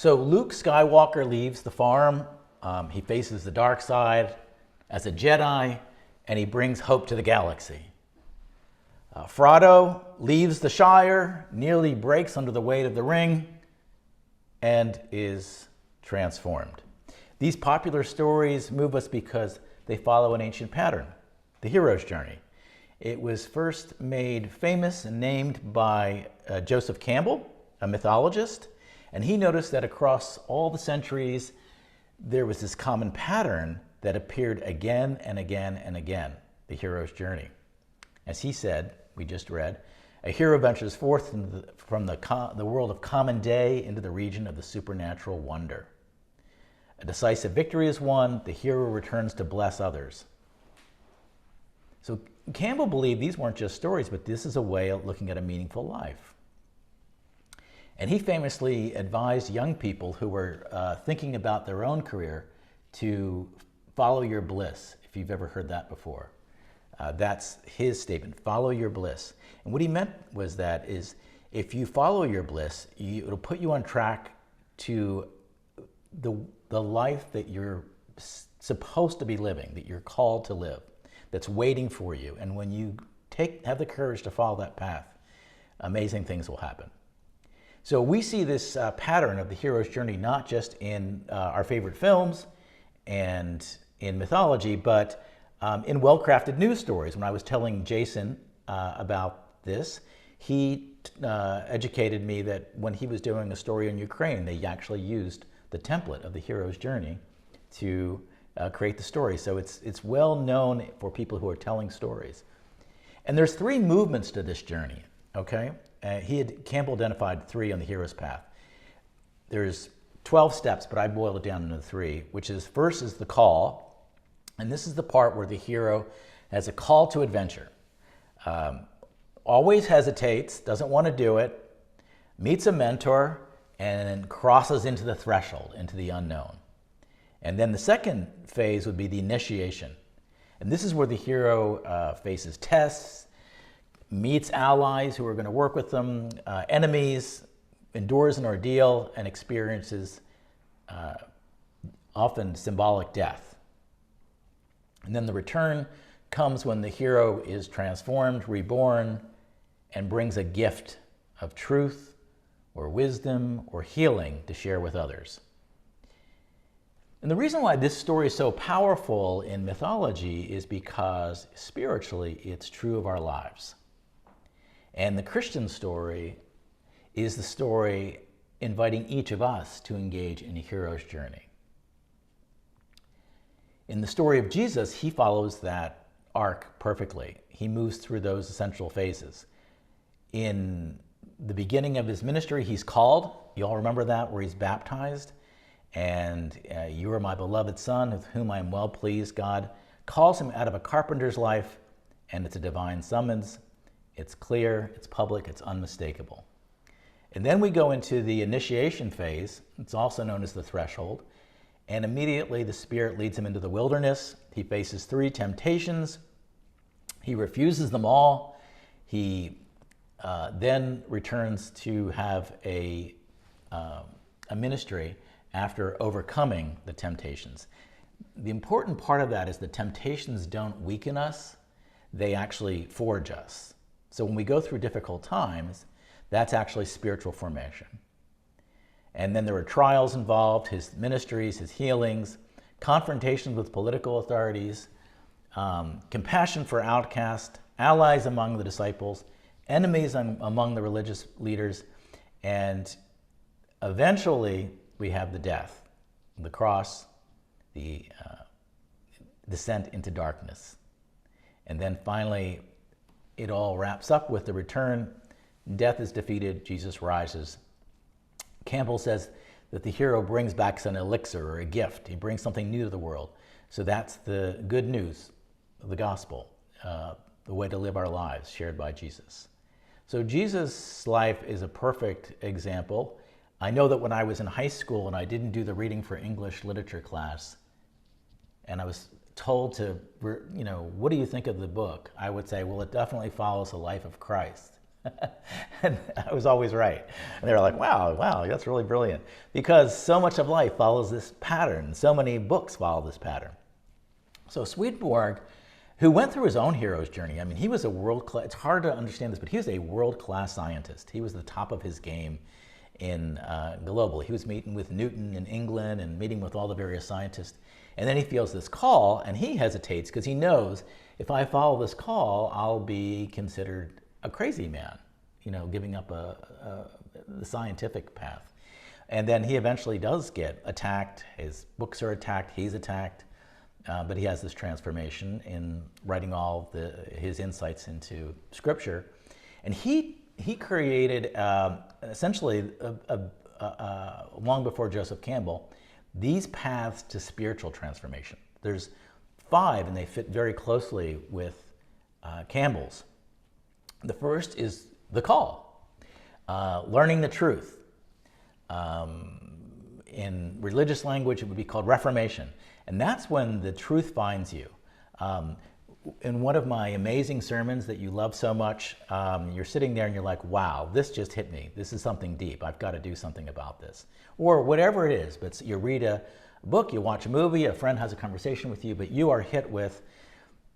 So Luke Skywalker leaves the farm. He faces the dark side as a Jedi, and he brings hope to the galaxy. Frodo leaves the Shire, nearly breaks under the weight of the ring, and is transformed. These popular stories move us because they follow an ancient pattern, the hero's journey. It was first made famous and named by Joseph Campbell, a mythologist, and he noticed that across all the centuries, there was this common pattern that appeared again and again and again, the hero's journey. As he said, we just read, a hero ventures forth from the world of common day into the region of the supernatural wonder. A decisive victory is won, the hero returns to bless others. So Campbell believed these weren't just stories, but this is a way of looking at a meaningful life. And he famously advised young people who were thinking about their own career to follow your bliss, if you've ever heard that before. That's his statement, follow your bliss. And what he meant was that is if you follow your bliss, it'll put you on track to the life that you're supposed to be living, that you're called to live, that's waiting for you. And when you have the courage to follow that path, amazing things will happen. So we see this pattern of the hero's journey not just in our favorite films and in mythology, but in well-crafted news stories. When I was telling Jason about this, he educated me that when he was doing a story in Ukraine, they actually used the template of the hero's journey to create the story. So it's well known for people who are telling stories. And there's 3 movements to this journey, okay? Campbell identified 3 on the hero's path. There's 12 steps, but I boiled it down into 3, which is first is the call. And this is the part where the hero has a call to adventure. Always hesitates, doesn't want to do it, meets a mentor, and then crosses into the threshold, into the unknown. And then the second phase would be the initiation. And this is where the hero faces tests, meets allies who are going to work with them, enemies, endures an ordeal, and experiences often symbolic death. And then the return comes when the hero is transformed, reborn, and brings a gift of truth or wisdom or healing to share with others. And the reason why this story is so powerful in mythology is because spiritually it's true of our lives. And the Christian story is the story inviting each of us to engage in a hero's journey. In the story of Jesus, he follows that arc perfectly. He moves through those essential phases. In the beginning of his ministry, he's called. You all remember that, where he's baptized. And you are my beloved son, with whom I am well pleased. God calls him out of a carpenter's life, and it's a divine summons. It's clear, it's public, it's unmistakable. And then we go into the initiation phase. It's also known as the threshold. And immediately the Spirit leads him into the wilderness. He faces 3 temptations. He refuses them all. He then returns to have a ministry after overcoming the temptations. The important part of that is the temptations don't weaken us, they actually forge us. So when we go through difficult times, that's actually spiritual formation. And then there are trials involved, his ministries, his healings, confrontations with political authorities, compassion for outcasts, allies among the disciples, enemies among the religious leaders, and eventually we have the death, the cross, the descent into darkness. And then finally, it all wraps up with the return. Death is defeated, Jesus rises. Campbell says that the hero brings back an elixir or a gift. He brings something new to the world. So that's the good news of the gospel, the way to live our lives shared by Jesus. So Jesus' life is a perfect example. I know that when I was in high school and I didn't do the reading for English literature class, and I was told to, what do you think of the book? I would say, well, it definitely follows the life of Christ. And I was always right. And they were like, wow, that's really brilliant. Because so much of life follows this pattern. So many books follow this pattern. So Swedenborg, who went through his own hero's journey, I mean, he was a world-class, it's hard to understand this, but he was a world-class scientist. He was the top of his game in globally. He was meeting with Newton in England and meeting with all the various scientists. And then he feels this call, and he hesitates because he knows if I follow this call, I'll be considered a crazy man, you know, giving up the scientific path. And then he eventually does get attacked. His books are attacked. He's attacked. But he has this transformation in writing all his insights into Scripture. And he created, essentially, long before Joseph Campbell, these paths to spiritual transformation. There's 5, and they fit very closely with Campbell's. The first is the call, learning the truth. In religious language, it would be called reformation. And that's when the truth finds you. In one of my amazing sermons that you love so much, you're sitting there and you're like, wow, this just hit me. This is something deep. I've got to do something about this. Or whatever it is, but you read a book, you watch a movie, a friend has a conversation with you, but you are hit with,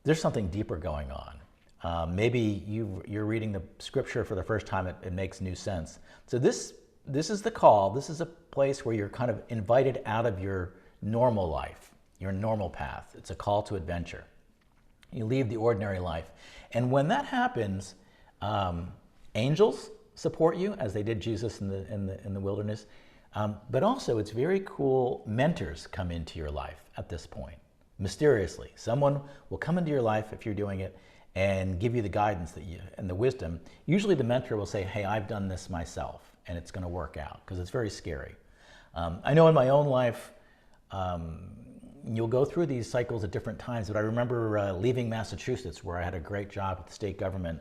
there's something deeper going on. Maybe you're reading the Scripture for the first time, it makes new sense. So this is the call. This is a place where you're kind of invited out of your normal life, your normal path. It's a call to adventure. You leave the ordinary life. And when that happens, angels support you, as they did Jesus in the wilderness. But also, it's very cool, mentors come into your life at this point, mysteriously. Someone will come into your life if you're doing it and give you the guidance and the wisdom. Usually the mentor will say, hey, I've done this myself, and it's going to work out, because it's very scary. I know in my own life, you'll go through these cycles at different times, but I remember leaving Massachusetts, where I had a great job with the state government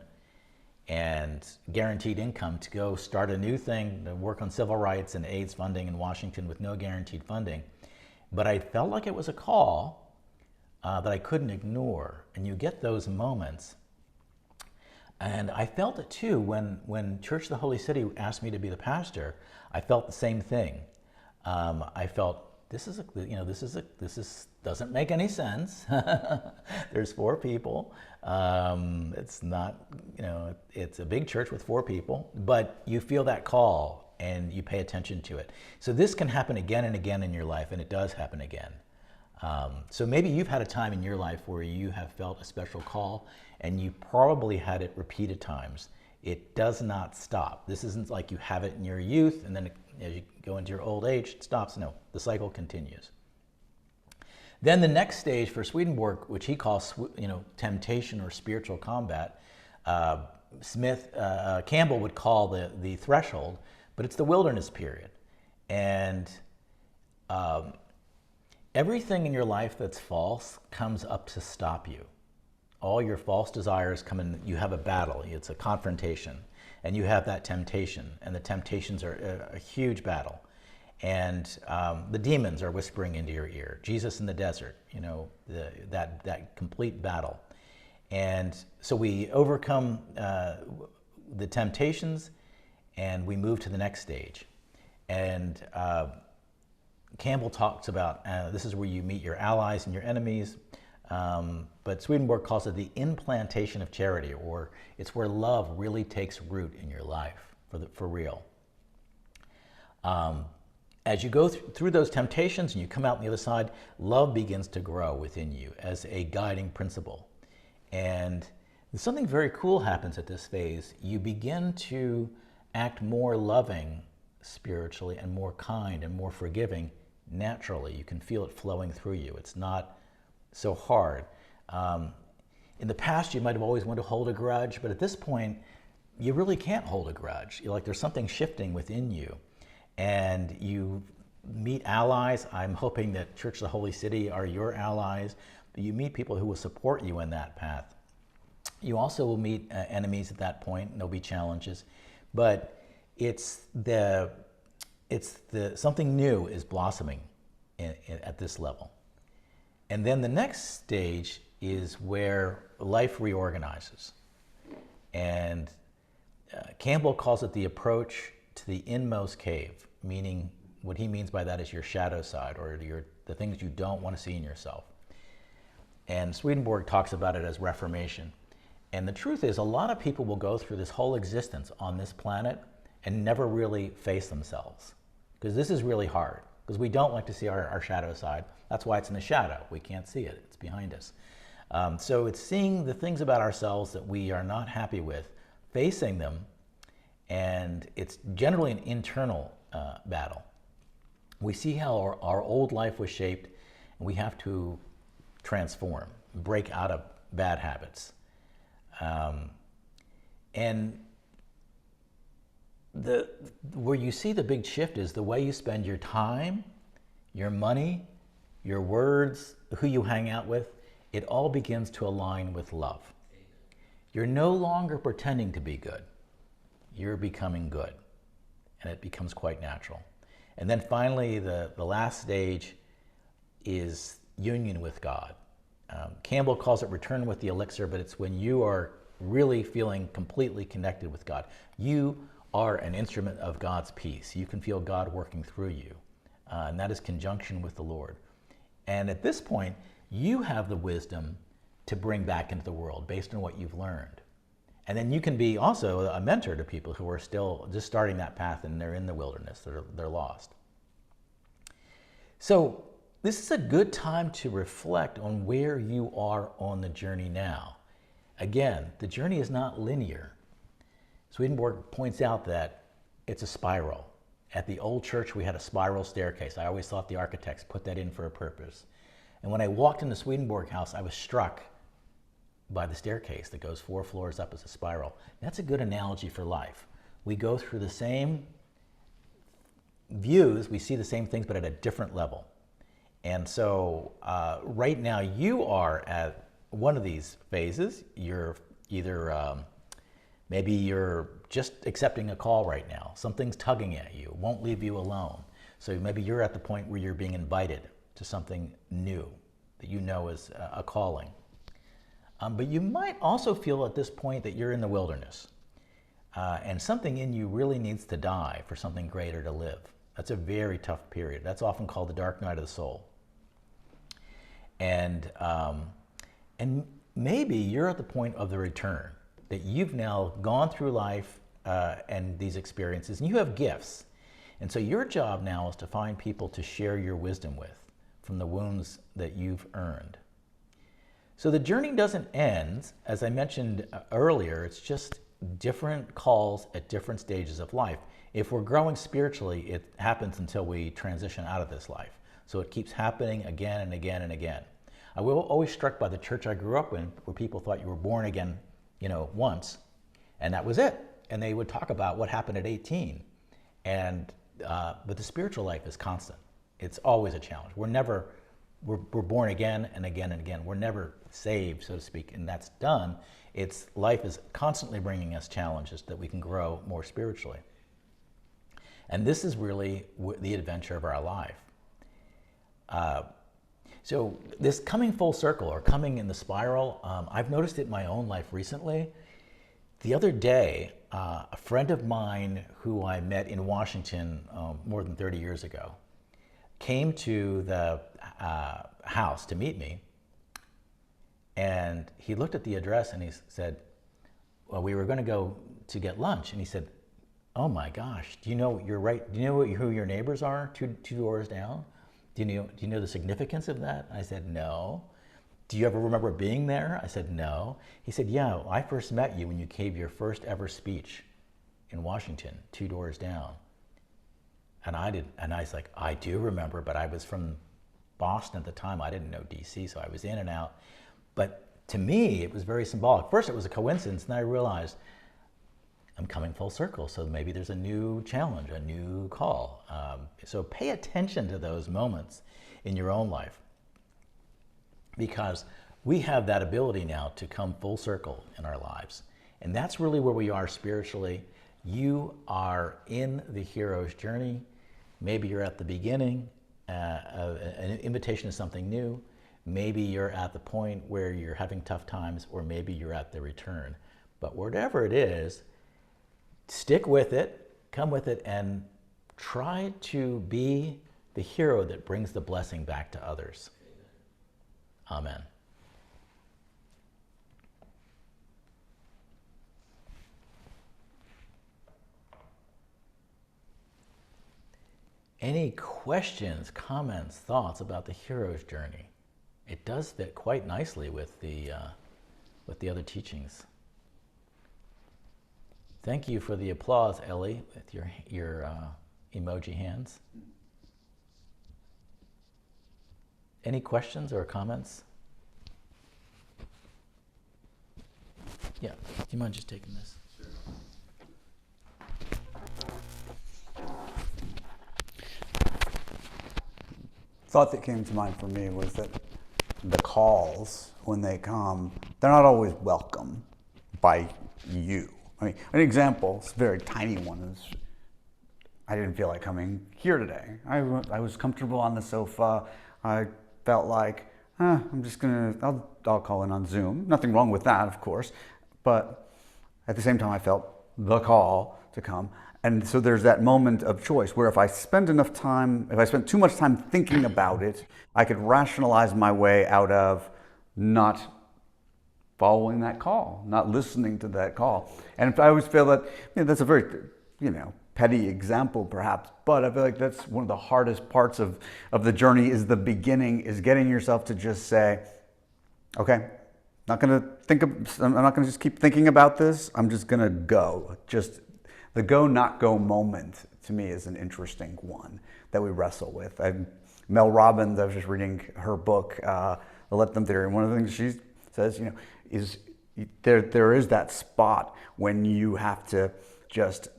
and guaranteed income, to go start a new thing, to work on civil rights and AIDS funding in Washington with no guaranteed funding. But I felt like it was a call that I couldn't ignore. And you get those moments. And I felt it too when Church of the Holy City asked me to be the pastor. I felt the same thing. I felt, this doesn't make any sense. There's 4 people. It's not, it's a big church with 4 people, but you feel that call and you pay attention to it. So this can happen again and again in your life, and it does happen again. So maybe you've had a time in your life where you have felt a special call, and you probably had it repeated times. It does not stop. This isn't like you have it in your youth and then as you go into your old age, it stops. No, the cycle continues. Then the next stage for Swedenborg, which he calls, temptation or spiritual combat, Campbell would call the threshold, but it's the wilderness period. And everything in your life that's false comes up to stop you. All your false desires come in, you have a battle, it's a confrontation, and you have that temptation, and the temptations are a huge battle. And the demons are whispering into your ear. Jesus in the desert, that complete battle. And so we overcome the temptations, and we move to the next stage. And Campbell talks about this is where you meet your allies and your enemies. But Swedenborg calls it the implantation of charity, or it's where love really takes root in your life for real. As you go through those temptations and you come out on the other side, love begins to grow within you as a guiding principle. And something very cool happens at this phase. You begin to act more loving spiritually and more kind and more forgiving naturally. You can feel it flowing through you. It's not so hard. In the past, you might have always wanted to hold a grudge, but at this point, you really can't hold a grudge. You're like, there's something shifting within you. And you meet allies. I'm hoping that Church of the Holy City are your allies. But you meet people who will support you in that path. You also will meet enemies at that point. There'll be challenges. But it's something new is blossoming at this level. And then the next stage is where life reorganizes. And Campbell calls it the approach to the inmost cave, meaning what he means by that is your shadow side, or the things you don't want to see in yourself. And Swedenborg talks about it as reformation. And the truth is, a lot of people will go through this whole existence on this planet and never really face themselves. Because this is really hard, because we don't like to see our shadow side. That's why it's in the shadow. We can't see it. It's behind us. So it's seeing the things about ourselves that we are not happy with, facing them, and it's generally an internal battle. We see how our old life was shaped, and we have to transform, break out of bad habits. And where you see the big shift is the way you spend your time, your money, your words, who you hang out with. It all begins to align with love. You're no longer pretending to be good. You're becoming good. And it becomes quite natural. And then finally, the last stage is union with God. Campbell calls it return with the elixir, but it's when you are really feeling completely connected with God. You are an instrument of God's peace. You can feel God working through you. And that is conjunction with the Lord. And at this point, you have the wisdom to bring back into the world based on what you've learned. And then you can be also a mentor to people who are still just starting that path and they're in the wilderness, they're lost. So this is a good time to reflect on where you are on the journey now. Again, the journey is not linear. Swedenborg points out that it's a spiral. At the old church, we had a spiral staircase. I always thought the architects put that in for a purpose. And when I walked in the Swedenborg house, I was struck by the staircase that goes 4 floors up as a spiral. That's a good analogy for life. We go through the same views, we see the same things, but at a different level. And so right now you are at one of these phases. You're either, maybe you're just accepting a call right now. Something's tugging at you, won't leave you alone. So maybe you're at the point where you're being invited to something new that you know is a calling. But you might also feel at this point that you're in the wilderness and something in you really needs to die for something greater to live. That's a very tough period. That's often called the dark night of the soul. And maybe you're at the point of the return, that you've now gone through life and these experiences, and you have gifts. And so your job now is to find people to share your wisdom with from the wounds that you've earned. So the journey doesn't end. As I mentioned earlier, it's just different calls at different stages of life. If we're growing spiritually, it happens until we transition out of this life. So it keeps happening again and again and again. I was always struck by the church I grew up in, where people thought you were born again, once, and that was it. And they would talk about what happened at 18. But the spiritual life is constant. It's always a challenge. We're born again and again and again. We're never saved, so to speak, and that's done. Life is constantly bringing us challenges that we can grow more spiritually. And this is really the adventure of our life. So this coming full circle, or coming in the spiral, I've noticed it in my own life recently. The other day, a friend of mine who I met in Washington more than 30 years ago came to the house to meet me, and he looked at the address and he said, well, we were going to go to get lunch, and he said, oh my gosh, do you know who your neighbors are two doors down? Do you know the significance of that? I said, no. Do you ever remember being there? I said, no. He said, yeah, I first met you when you gave your first ever speech in Washington, 2 doors down. And I was like, I do remember, but I was from Boston at the time. I didn't know DC, so I was in and out. But to me, it was very symbolic. First, it was a coincidence, and I realized I'm coming full circle, so maybe there's a new challenge, a new call. So pay attention to those moments in your own life, because we have that ability now to come full circle in our lives. And that's really where we are spiritually. You are in the hero's journey. Maybe you're at the beginning, an invitation to something new. Maybe you're at the point where you're having tough times, or maybe you're at the return. But whatever it is, stick with it, come with it, and try to be the hero that brings the blessing back to others. Amen. Any questions, comments, thoughts about the hero's journey? It does fit quite nicely with the other teachings. Thank you for the applause, Ellie, with your emoji hands. Any questions or comments? Yeah, do you mind just taking this? Thought that came to mind for me was that the calls, when they come, they're not always welcome by you. I mean, an example, it's a very tiny one, is I didn't feel like coming here today. I was comfortable on the sofa. I felt like, I'm just I'll call in on Zoom. Nothing wrong with that, of course. But at the same time, I felt the call to come. And so there's that moment of choice where if I spend too much time thinking about it, I could rationalize my way out of not following that call, not listening to that call. And I always feel that, that's a very, petty example perhaps, but I feel like that's one of the hardest parts of the journey, is the beginning, is getting yourself to just say, okay, I'm not gonna just keep thinking about this. I'm just gonna go. Just the go, not go moment to me is an interesting one that we wrestle with. Mel Robbins, I was just reading her book, The Let Them Theory, and one of the things she says, is there is that spot when you have to just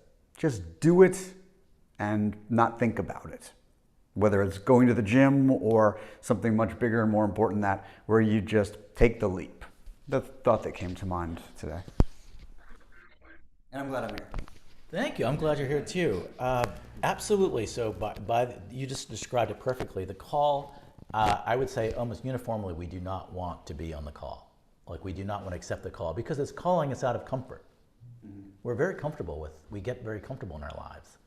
do it and not think about it. Whether it's going to the gym or something much bigger and more important than that, where you just take the leap. The thought that came to mind today. And I'm glad I'm here. Thank you. I'm glad you're here too. Absolutely. So you just described it perfectly. The call, I would say almost uniformly, we do not want to be on the call. Like, we do not want to accept the call because it's calling us out of comfort. We get very comfortable in our lives.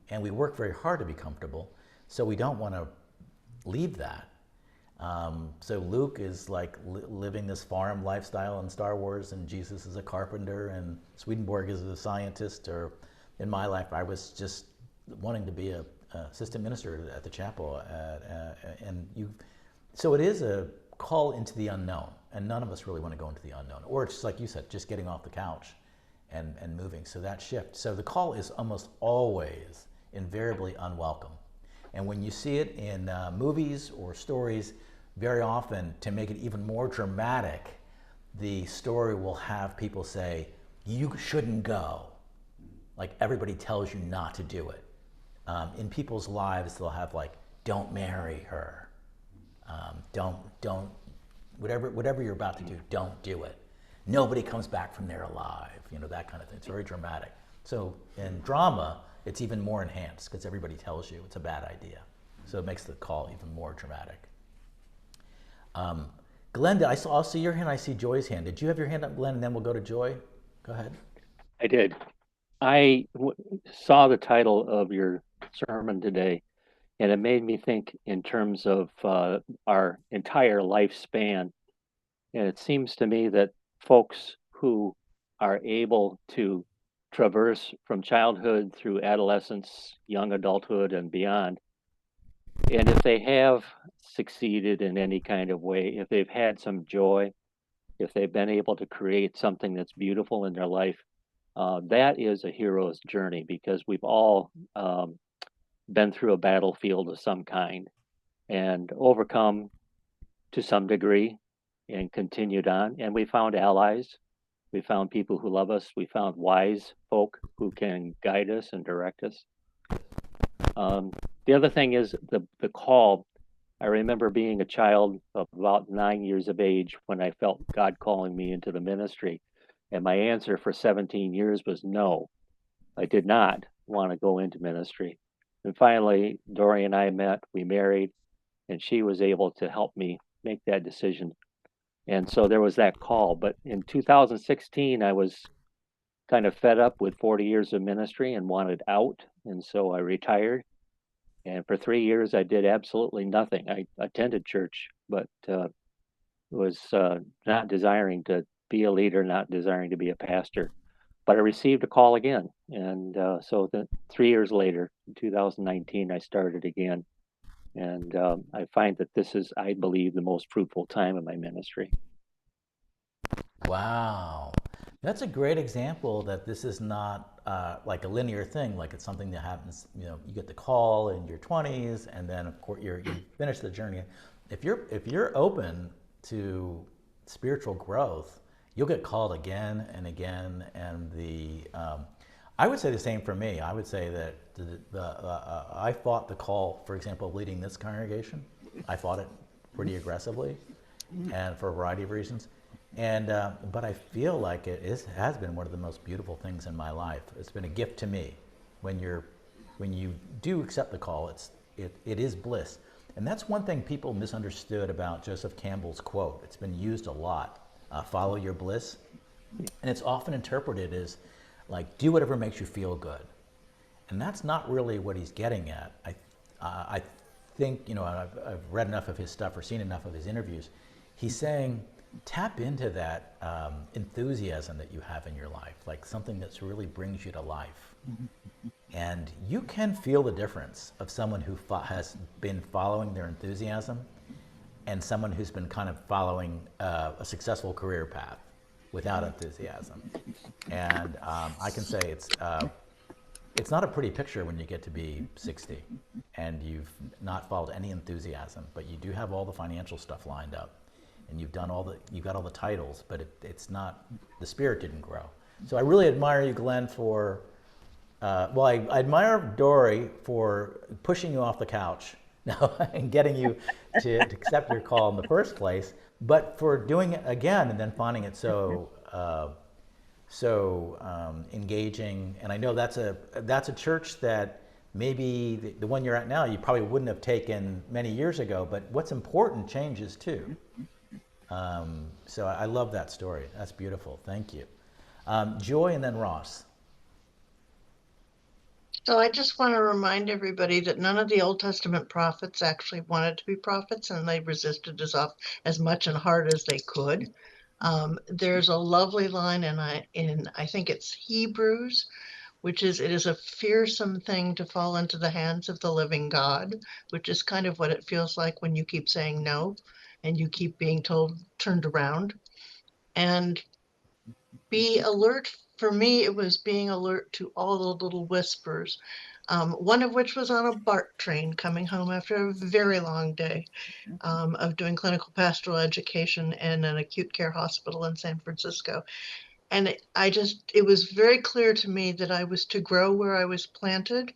And we work very hard to be comfortable. So we don't want to leave that. So Luke is like living this farm lifestyle in Star Wars, and Jesus is a carpenter, and Swedenborg is a scientist. Or in my life, I was just wanting to be a assistant minister at the chapel. So it is a call into the unknown, and none of us really want to go into the unknown. Or it's just like you said, just getting off the couch and moving. So that shift. So the call is almost always invariably unwelcome. And when you see it in movies or stories, very often, to make it even more dramatic, the story will have people say, you shouldn't go. Like, everybody tells you not to do it. In people's lives, they'll have like, don't marry her. Don't, whatever you're about to do, don't do it. Nobody comes back from there alive, that kind of thing. It's very dramatic. So in drama, it's even more enhanced because everybody tells you it's a bad idea. So it makes the call even more dramatic. Glenda, I'll see your hand, I see Joy's hand. Did you have your hand up, Glenn, and then we'll go to Joy? Go ahead. I did. I saw the title of your sermon today, and it made me think in terms of our entire lifespan. And it seems to me that folks who are able to traverse from childhood through adolescence, young adulthood, and beyond, and if they have succeeded in any kind of way, if they've had some joy, if they've been able to create something that's beautiful in their life, that is a hero's journey, because we've all been through a battlefield of some kind and overcome to some degree and continued on. And we found allies. We found people who love us. We found wise folk who can guide us and direct us. The other thing is the call. I remember being a child of about 9 years of age when I felt God calling me into the ministry. And my answer for 17 years was no. I did not want to go into ministry. And finally, Dory and I met, we married, and she was able to help me make that decision. And so there was that call. But in 2016, I was kind of fed up with 40 years of ministry and wanted out. And so I retired. And for 3 years, I did absolutely nothing. I attended church, but was not desiring to be a leader, not desiring to be a pastor. But I received a call again. And so 3 years later, in 2019, I started again. And I find that this is, I believe, the most fruitful time in my ministry. Wow. That's a great example that this is not like a linear thing, like it's something that happens, you get the call in your 20s and then of course you finish the journey. If you're open to spiritual growth, you'll get called again and again. And I would say the same for me. I would say that I fought the call, for example, of leading this congregation. I fought it pretty aggressively and for a variety of reasons. And but I feel like has been one of the most beautiful things in my life. It's been a gift to me. When you do accept the call, it is bliss. And that's one thing people misunderstood about Joseph Campbell's quote. It's been used a lot. Follow your bliss, and it's often interpreted as like do whatever makes you feel good. And that's not really what he's getting at. I think I've read enough of his stuff or seen enough of his interviews. He's saying, tap into that enthusiasm that you have in your life, like something that really brings you to life. And you can feel the difference of someone who has been following their enthusiasm and someone who's been kind of following a successful career path without enthusiasm. And I can say it's not a pretty picture when you get to be 60 and you've not followed any enthusiasm, but you do have all the financial stuff lined up. And you've got all the titles, but it's not, the spirit didn't grow. So I really admire you, Glenn, for, I admire Dory for pushing you off the couch and getting you to accept your call in the first place, but for doing it again and then finding it so engaging. And I know that's a church that maybe the one you're at now, you probably wouldn't have taken many years ago, but what's important changes too. So I love that story. That's beautiful. Thank you. Joy and then Ross. So I just want to remind everybody that none of the Old Testament prophets actually wanted to be prophets, and they resisted as much and hard as they could. There's a lovely line in I think it's Hebrews, which is, it is a fearsome thing to fall into the hands of the living God, which is kind of what it feels like when you keep saying no and you keep being turned around. And be alert. For me, it was being alert to all the little whispers, one of which was on a BART train coming home after a very long day of doing clinical pastoral education in an acute care hospital in San Francisco. And it was very clear to me that I was to grow where I was planted,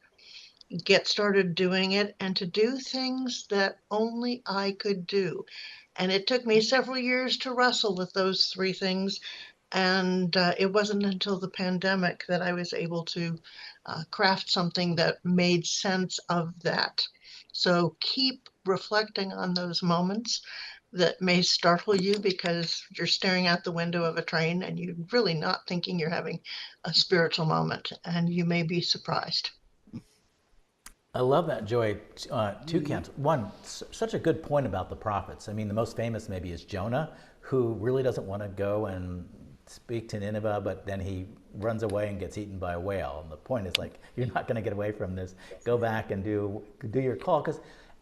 get started doing it, and to do things that only I could do. And it took me several years to wrestle with those three things. And it wasn't until the pandemic that I was able to craft something that made sense of that. So keep reflecting on those moments that may startle you because you're staring out the window of a train and you're really not thinking you're having a spiritual moment, and you may be surprised. I love that, Joy. Two camps. One, such a good point about the prophets. I mean, the most famous maybe is Jonah, who really doesn't want to go and speak to Nineveh, but then he runs away and gets eaten by a whale. And the point is, like, you're not going to get away from this. Go back and do your call.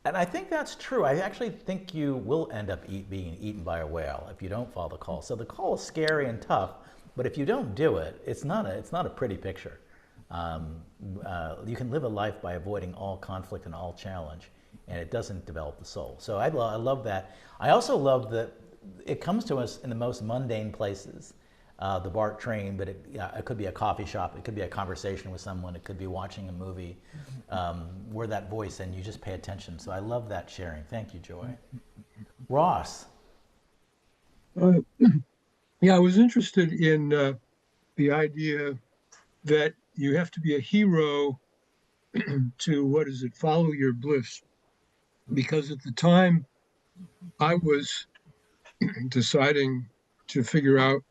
And I think that's true. I actually think you will end up being eaten by a whale if you don't follow the call. So the call is scary and tough, but if you don't do it, it's not a pretty picture. You can live a life by avoiding all conflict and all challenge, and it doesn't develop the soul. So I love that. I also love that it comes to us in the most mundane places. The BART train, but it could be a coffee shop, it could be a conversation with someone, it could be watching a movie, where that voice, and you just pay attention. So I love that sharing. Thank you, Joy. Ross. Yeah, I was interested in the idea that you have to be a hero to, follow your bliss. Because at the time I was deciding to figure out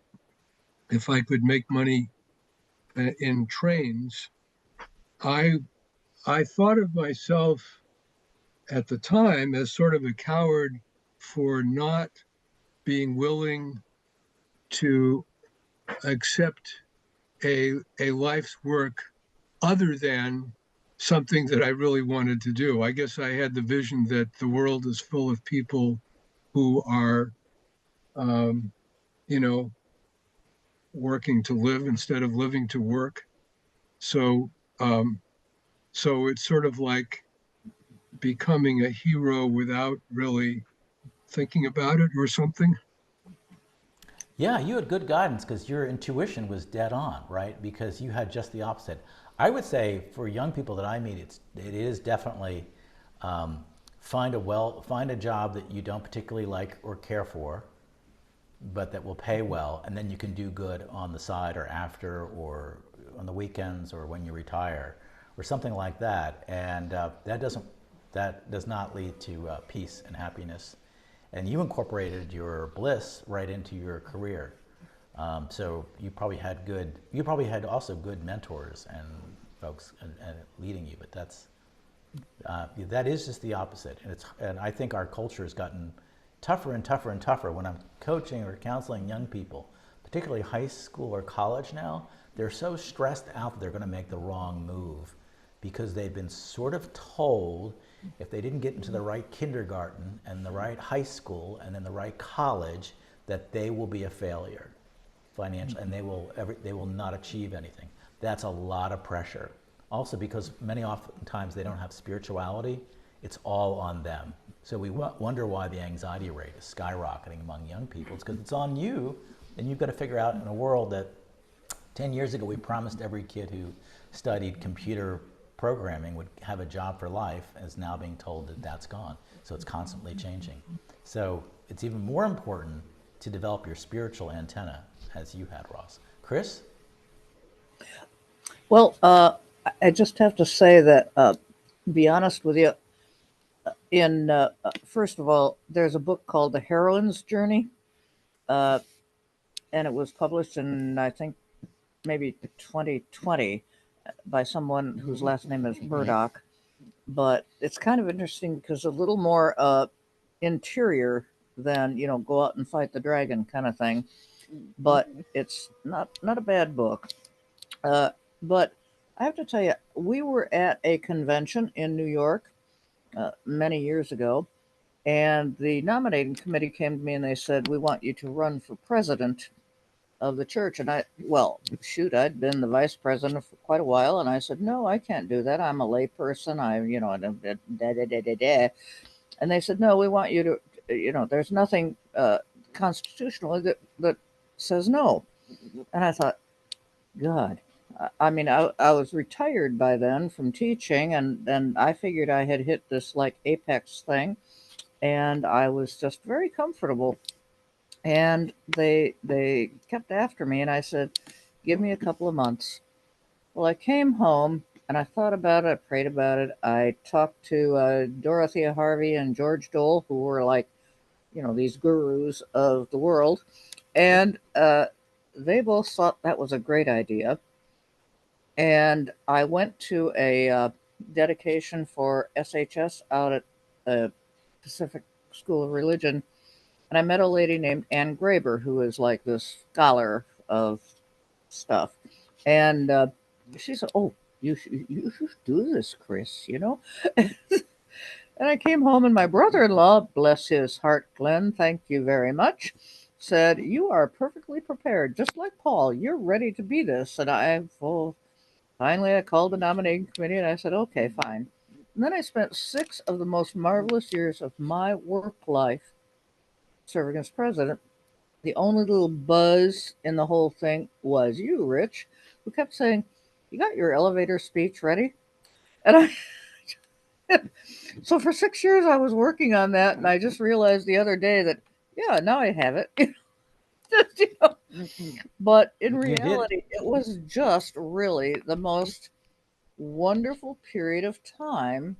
if I could make money in trains, I thought of myself at the time as sort of a coward for not being willing to accept a life's work other than something that I really wanted to do. I guess I had the vision that the world is full of people who are, um, you know, working to live instead of living to work. So, um, so it's sort of like becoming a hero without really thinking about it or something. Yeah, you had good guidance because your intuition was dead on, right? Because you had just the opposite. I would say for young people that I meet, it is definitely find a job that you don't particularly like or care for, but that will pay well, and then you can do good on the side or after or on the weekends or when you retire or something like that. And that does not lead to peace and happiness. And you incorporated your bliss right into your career. So you probably had also good mentors and folks and leading you, but that is just the opposite. And I think our culture has gotten tougher and tougher and tougher. When I'm coaching or counseling young people, particularly high school or college now, they're so stressed out that they're going to make the wrong move because they've been sort of told if they didn't get into the right kindergarten and the right high school and then the right college, that they will be a failure financially and they will not achieve anything. That's a lot of pressure. Also because oftentimes they don't have spirituality, it's all on them. So we wonder why the anxiety rate is skyrocketing among young people. It's because it's on you, and you've got to figure out in a world that 10 years ago we promised every kid who studied computer programming would have a job for life, is now being told that that's gone. So it's constantly changing. So it's even more important to develop your spiritual antenna, as you had, Ross. Chris? Well, I just have to say that, be honest with you, first of all, there's a book called The Heroine's Journey, uh, and it was published in, I think, maybe 2020 by someone whose last name is Murdoch. But it's kind of interesting because a little more interior than, go out and fight the dragon kind of thing. But it's not a bad book. But I have to tell you, we were at a convention in New York many years ago, and the nominating committee came to me and they said, "We want you to run for president of the church." And I'd been the vice president for quite a while, and I said, "No, I can't do that. I'm a lay person. And they said, "No, we want you to, there's nothing constitutionally that says no." And I thought, God. I mean, I was retired by then from teaching, and I figured I had hit this like apex thing, and I was just very comfortable. And they kept after me, and I said, "Give me a couple of months." Well, I came home and I thought about it, I prayed about it. I talked to Dorothea Harvey and George Dole, who were like, these gurus of the world, and they both thought that was a great idea. And I went to a dedication for SHS out at the Pacific School of Religion, and I met a lady named Ann Graber, who is like this scholar of stuff. And she said, "Oh, you should do this, Chris, And I came home, and my brother-in-law, bless his heart, Glenn, thank you very much, said, "You are perfectly prepared, just like Paul. You're ready to be this." And finally, I called the nominating committee and I said, "Okay, fine." And then I spent 6 of the most marvelous years of my work life serving as president. The only little buzz in the whole thing was you, Rich, who kept saying, "You got your elevator speech ready?" And so for 6 years I was working on that, and I just realized the other day that, yeah, now I have it. You know? But in You did. reality, it was just really the most wonderful period of time,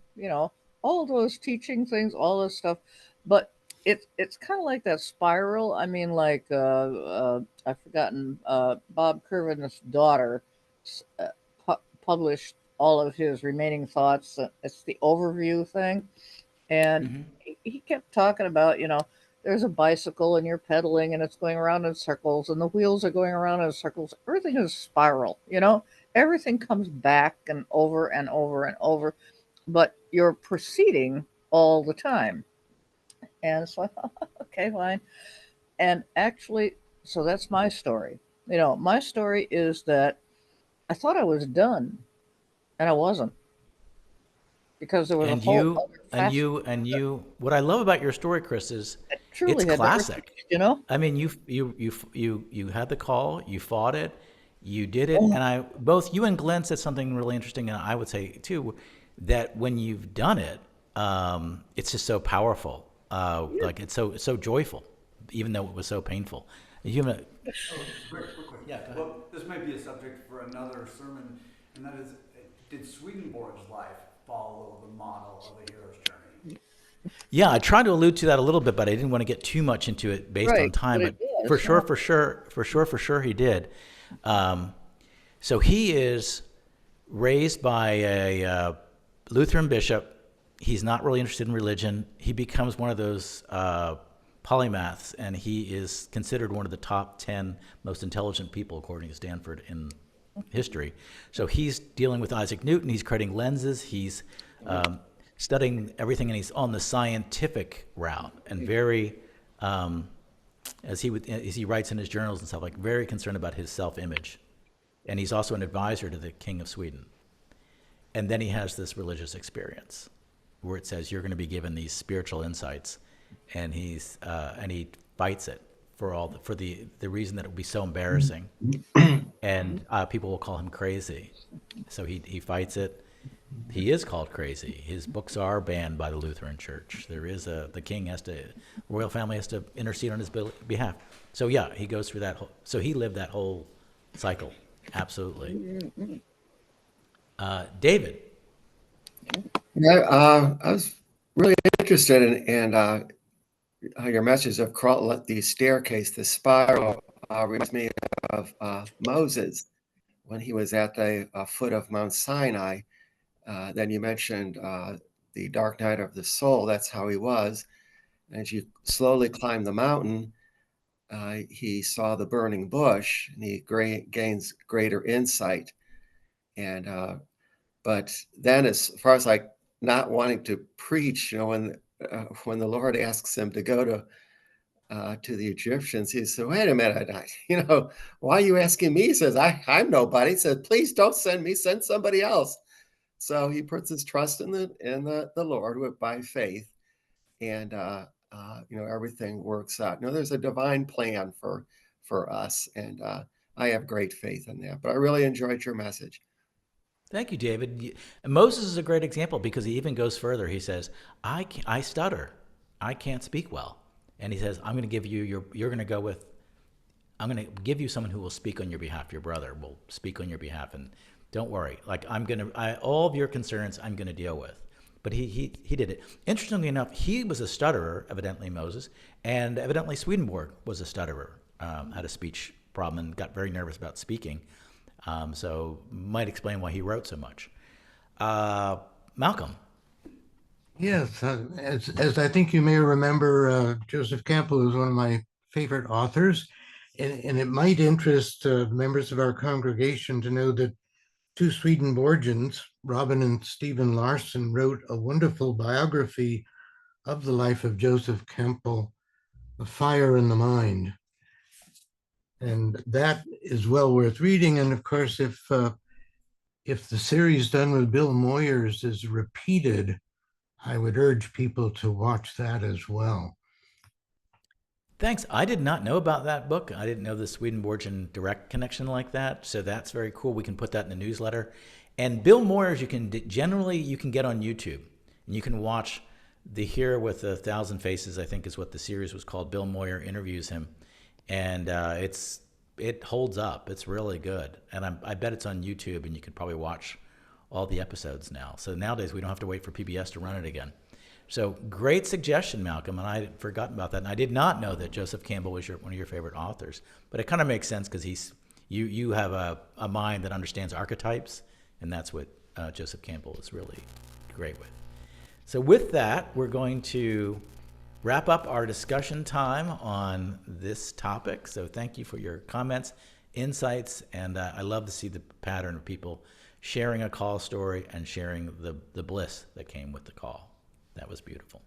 all those teaching things, all this stuff. But it's kind of like that spiral. I mean, like I've forgotten Bob Kervin's daughter published all of his remaining thoughts. It's the overview thing. And he kept talking about, there's a bicycle and you're pedaling and it's going around in circles and the wheels are going around in circles. Everything is spiral, everything comes back and over and over and over, but you're proceeding all the time. And so I thought, okay, fine. And actually, so that's my story. My story is that I thought I was done and I wasn't, because there was a And whole you, other and facet you, and you. What I love about your story, Chris, is that it's truly had never classic. finished. I mean, you had the call, you fought it, you did it, and both you and Glenn said something really interesting, and I would say too that when you've done it, it's just so powerful. Like it's so joyful, even though it was so painful. You have a, Quick. Yeah, go ahead. Well, this might be a subject for another sermon, and that is, did Swedenborg's life follow the model of a hero's journey? Yeah, I tried to allude to that a little bit, but I didn't want to get too much into it based on Right, time. but But it for does, sure, he did. So he is raised by a Lutheran bishop. He's not really interested in religion. He becomes one of those polymaths, and he is considered one of the top 10 most intelligent people, according to Stanford, in history. So he's dealing with Isaac Newton. He's creating lenses. He's studying everything, and he's on the scientific route, and very, as he writes in his journals and stuff, like very concerned about his self-image. And he's also an advisor to the King of Sweden. And then he has this religious experience where it says you're going to be given these spiritual insights, and he fights it for the reason that it would be so embarrassing, and people will call him crazy. So he fights it. He is called crazy. His books are banned by the Lutheran Church. The king royal family has to intercede on his behalf. So yeah, he goes through that so he lived that whole cycle. Absolutely. David. Yeah, I was really interested in your message of the staircase, the spiral, reminds me of Moses when he was at the foot of Mount Sinai. Then you mentioned the dark night of the soul. That's how he was. As you slowly climb the mountain, he saw the burning bush, and he gains greater insight. And but then, as far as like not wanting to preach, when the Lord asks him to go to the Egyptians, he said, "Wait a minute, why are you asking me?" He says, "I'm nobody." He said, "Please don't send me, send somebody else." So he puts his trust in the Lord by faith, and everything works out. There's a divine plan for us, and I have great faith in that. But I really enjoyed your message. Thank you, David. Moses is a great example because he even goes further. He says, I stutter. I can't speak well. And he says, I'm going to give you I'm going to give you someone who will speak on your behalf. Your brother will speak on your behalf. And don't worry, like all of your concerns I'm going to deal with. But he did it. Interestingly enough, he was a stutterer, evidently Moses, and evidently Swedenborg was a stutterer, had a speech problem and got very nervous about speaking. So might explain why he wrote so much. Malcolm. Yes, as I think you may remember, Joseph Campbell is one of my favorite authors, and it might interest members of our congregation to know that two Swedenborgians, Robin and Stephen Larson, wrote a wonderful biography of the life of Joseph Campbell, A Fire in the Mind. And that is well worth reading. And of course, if the series done with Bill Moyers is repeated, I would urge people to watch that as well. Thanks. I did not know about that book. I didn't know the Swedenborgian direct connection like that. So that's very cool. We can put that in the newsletter. And Bill Moyers, you can get on YouTube, and you can watch The Hero with 1,000 Faces, I think is what the series was called. Bill Moyer interviews him. And it holds up. It's really good. And I bet it's on YouTube, and you could probably watch all the episodes now. So nowadays we don't have to wait for PBS to run it again. So great suggestion, Malcolm, and I had forgotten about that. And I did not know that Joseph Campbell was one of your favorite authors. But it kind of makes sense because You have a mind that understands archetypes, and that's what Joseph Campbell is really great with. So with that, we're going to wrap up our discussion time on this topic. So thank you for your comments, insights, and I love to see the pattern of people sharing a call story and sharing the bliss that came with the call. That was beautiful.